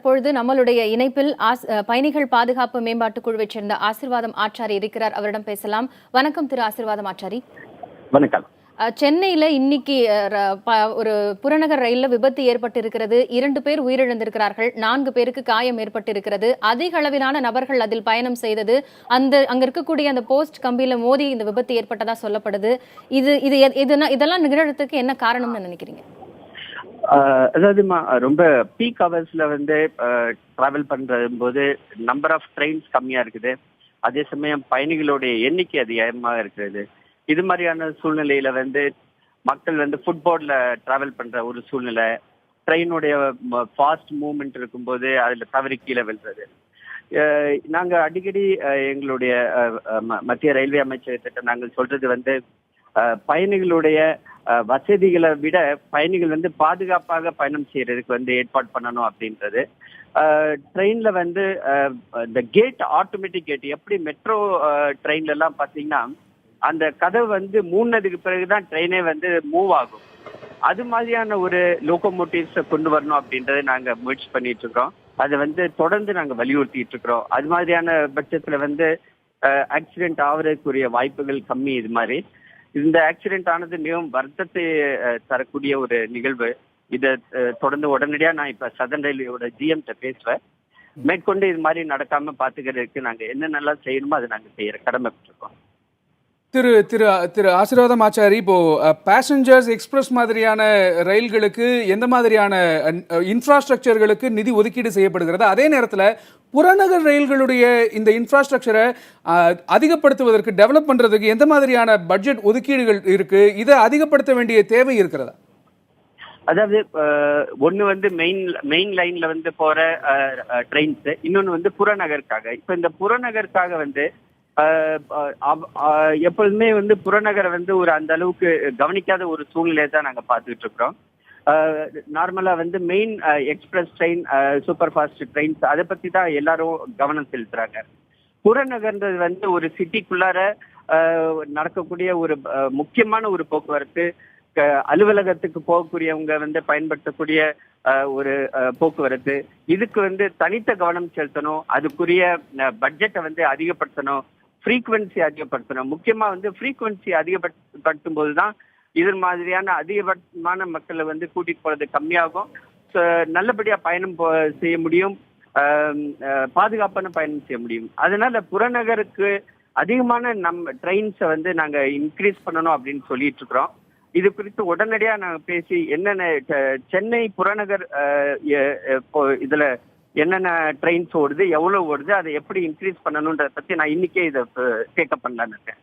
தற்பொழுது நம்மளுடைய இணைப்பில் பயணிகள் பாதுகாப்பு மேம்பாட்டுக் குழுவைச் சேர்ந்த ஆசீர்வாதம் ஆச்சாரி இருக்கிறார். அவரிடம் பேசலாம். வணக்கம் திரு ஆசீர்வாதம் ஆச்சாரி. வணக்கம். சென்னையில இன்னைக்கு ஒரு புறநகர் ரயில்ல விபத்து ஏற்பட்டிருக்கிறது. 2 பேர் உயிரிழந்திருக்கிறார்கள். 4 பேருக்கு காயம் ஏற்பட்டிருக்கிறது. அதிக அளவிலான நபர்கள் அதில் பயணம் செய்தது. அங்க இருக்கக்கூடிய அந்த போஸ்ட் கம்பியில மோதி இந்த விபத்து ஏற்பட்டதா சொல்லப்படுது. இதெல்லாம் நிகழறதுக்கு என்ன காரணம்னு நினைக்கிறீங்க? அதாவது ரொம்ப பீக் ஹவர்ஸ்ல டிராவல் பண்ற போது நம்பர் ஆஃப் ட்ரெயின்ஸ் கம்மியா இருக்குது. அதே சமயம் பயணிகளுடைய எண்ணிக்கை அதிகமாக இருக்கிறது. இது மாதிரியான சூழ்நிலையில மக்கள் ஃபுட்போர்ட்ல டிராவல் பண்ற ஒரு சூழ்நிலை, ட்ரெயினுடைய ஃபாஸ்ட் மூவ்மெண்ட் இருக்கும்போது அதுல தவறி கீழே விழுறது. நாங்க அடிக்கடி எங்களுடைய மத்திய ரயில்வே அமைச்சகத்திட்ட நாங்கள் சொல்றது பயணிகளுடைய வசதிகளை விட பயணிகள் பாதுகாப்பாக பயணம் செய்யறதுக்கு ஏற்பாடு பண்ணணும் அப்படின்றது. ட்ரெயின்ல இந்த கேட், ஆட்டோமேட்டிக் கேட், எப்படி மெட்ரோ ட்ரெயின்ல எல்லாம் பாத்தீங்கன்னா அந்த கதவு மூடினதுக்கு பிறகுதான் ட்ரெயினே மூவ் ஆகும். அது மாதிரியான ஒரு லோகோமோட்டிவ்ஸ கொண்டு வரணும் அப்படின்றத நாங்க முயற்சி பண்ணிட்டு இருக்கோம். அதை தொடர்ந்து நாங்க வலியுறுத்திட்டு இருக்கிறோம். அது மாதிரியான பட்சத்துல ஆக்சிடென்ட் ஆகுறதுக்குரிய வாய்ப்புகள் கம்மி. இது மாதிரி இந்த ஆக்சிடென்ட் ஆனது மிகவும் வருத்தத்தை தரக்கூடிய ஒரு நிகழ்வு. இதை தொடர்ந்து உடனடியா நான் இப்ப சதன் ரயில்வேயோட ஜிஎம்கிட்ட பேசுவேன். மேற்கொண்டு இது மாதிரி நடக்காம பாத்துக்கிறதுக்கு நாங்க என்னென்னலாம் செய்யணுமோ அதை நாங்க செய்யற கடமைப்பட்டிருக்கோம். திரு திரு திரு ஆசீர்வாதம் ஆச்சாரி, இப்போ பேசஞ்சர்ஸ் எக்ஸ்பிரஸ் மாதிரியான ரயில்களுக்கு எந்த மாதிரியான இன்ஃப்ராஸ்ட்ரக்சர்களுக்கு நிதி ஒதுக்கீடு செய்யப்படுகிறது? அதே நேரத்தில் புறநகர் ரயில்களுடைய இந்த இன்ஃப்ராஸ்ட்ரக்சரை அதிகப்படுத்துவதற்கு, டெவலப் பண்றதுக்கு எந்த மாதிரியான பட்ஜெட் ஒதுக்கீடுகள் இருக்கு? இதை அதிகப்படுத்த வேண்டிய தேவை இருக்கிறதா? அதாவது ஒண்ணு மெயின் லைன்ல போற ட்ரெயின்ஸ், இன்னொன்னு புறநகருக்காக. இப்ப இந்த புறநகருக்காக எப்பொழுதுமே புறநகரை ஒரு அந்த அளவுக்கு கவனிக்காத ஒரு சூழ்நிலையை தான் நாங்க பார்த்துட்டு இருக்கிறோம். நார்மலா main express train, super fast trains, அதை பத்தி தான் எல்லாரும் கவனம் செலுத்துறாங்க. புறநகர்ன்றது ஒரு சிட்டிக்குள்ளார நடக்கக்கூடிய ஒரு முக்கியமான ஒரு போக்குவரத்து. அலுவலகத்துக்கு போகக்கூடியவங்க பயன்படுத்தக்கூடிய ஒரு போக்குவரத்து. இதுக்கு தனித்த கவனம் செலுத்தணும். அதுக்குரிய பட்ஜெட்டை அதிகப்படுத்தணும், ஃப்ரீக்வன்சி அதிகப்படுத்தணும். முக்கியமா ஃப்ரீக்வன்சி அதிகப்படுத்தும் போதுதான் இது மாதிரியான அதிகபட்சமான மக்களை கூட்டிட்டு போறது கம்மியாகும். நல்லபடியா பயணம் செய்ய முடியும், பாதுகாப்பான பயணம் செய்ய முடியும். அதனால புறநகருக்கு அதிகமான ட்ரெயின்ஸை நாங்க இன்க்ரீஸ் பண்ணணும் அப்படின்னு சொல்லிட்டு இருக்கிறோம். இது குறித்து உடனடியா நாங்க பேசி என்னென்ன சென்னை புறநகர் இதுல என்னென்ன ட்ரெயின்ஸ் ஓடுது, எவ்வளவு ஓடுது, அதை எப்படி இன்க்ரீஸ் பண்ணணும்ன்றத பத்தி நான் இன்னைக்கே இதை டேக்கப் பண்ணலான்னு இருக்கேன்.